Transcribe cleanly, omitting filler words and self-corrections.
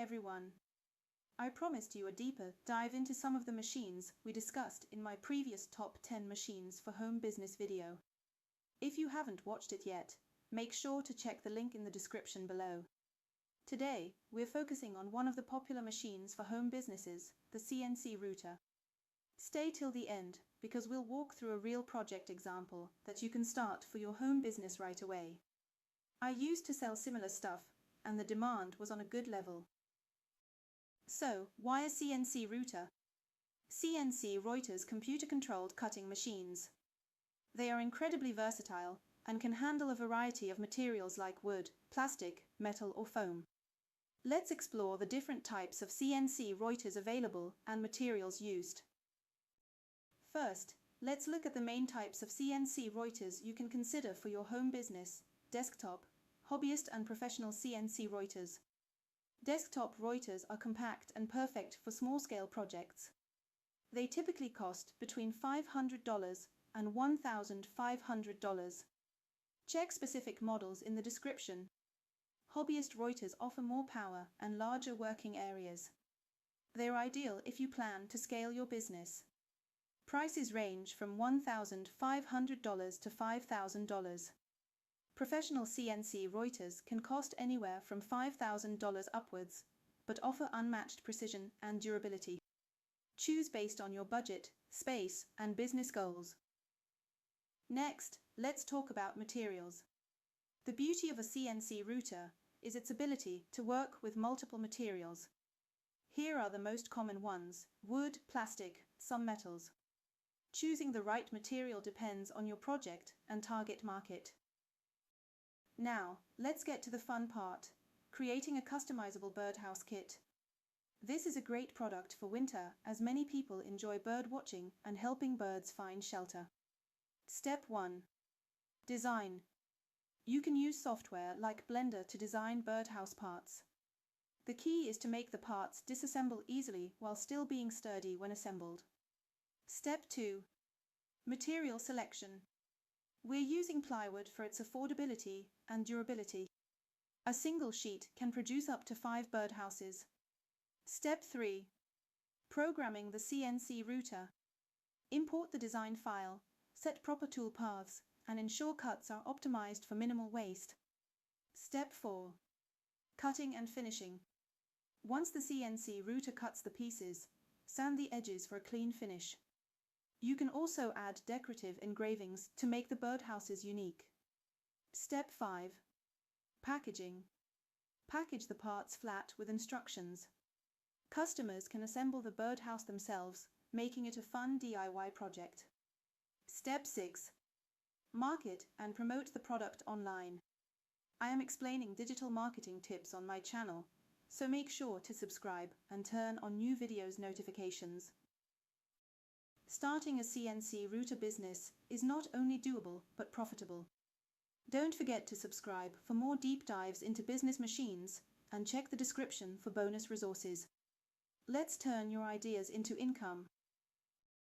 everyone. I promised you a deeper dive into some of the machines we discussed in my previous top 10 machines for home business video. If you haven't watched it yet, make sure to check the link in the description below. Today, we're focusing on one of the popular machines for home businesses, the CNC router. Stay till the end, because we'll walk through a real project example that you can start for your home business right away. I used to sell similar stuff, and the demand was on a good level. So, why a CNC router? CNC routers computer-controlled cutting machines. They are incredibly versatile and can handle a variety of materials like wood, plastic, metal or foam. Let's explore the different types of CNC routers available and materials used. First, let's look at the main types of CNC routers you can consider for your home business: desktop, hobbyist and professional CNC routers. Desktop routers are compact and perfect for small-scale projects. They typically cost between $500 and $1,500. Check specific models in the description. Hobbyist routers offer more power and larger working areas. They're ideal if you plan to scale your business. Prices range from $1,500 to $5,000. Professional CNC routers can cost anywhere from $5,000 upwards, but offer unmatched precision and durability. Choose based on your budget, space, and business goals. Next, let's talk about materials. The beauty of a CNC router is its ability to work with multiple materials. Here are the most common ones: wood, plastic, some metals. Choosing the right material depends on your project and target market. Now, let's get to the fun part: creating a customizable birdhouse kit. This is a great product for winter, as many people enjoy bird watching and helping birds find shelter. Step 1. Design. You can use software like Blender to design birdhouse parts. The key is to make the parts disassemble easily while still being sturdy when assembled. Step 2. Material selection. We're using plywood for its affordability and durability. A single sheet can produce up to 5 birdhouses. Step 3. Programming the CNC router. Import the design file, set proper tool paths, and ensure cuts are optimized for minimal waste. Step 4. Cutting and finishing. Once the CNC router cuts the pieces, sand the edges for a clean finish. You can also add decorative engravings to make the birdhouses unique. Step 5. Packaging. Package the parts flat with instructions. Customers can assemble the birdhouse themselves, making it a fun DIY project. Step 6. Market and promote the product online. I am explaining digital marketing tips on my channel, so make sure to subscribe and turn on new videos notifications. Starting a CNC router business is not only doable but profitable. Don't forget to subscribe for more deep dives into business machines and check the description for bonus resources. Let's turn your ideas into income.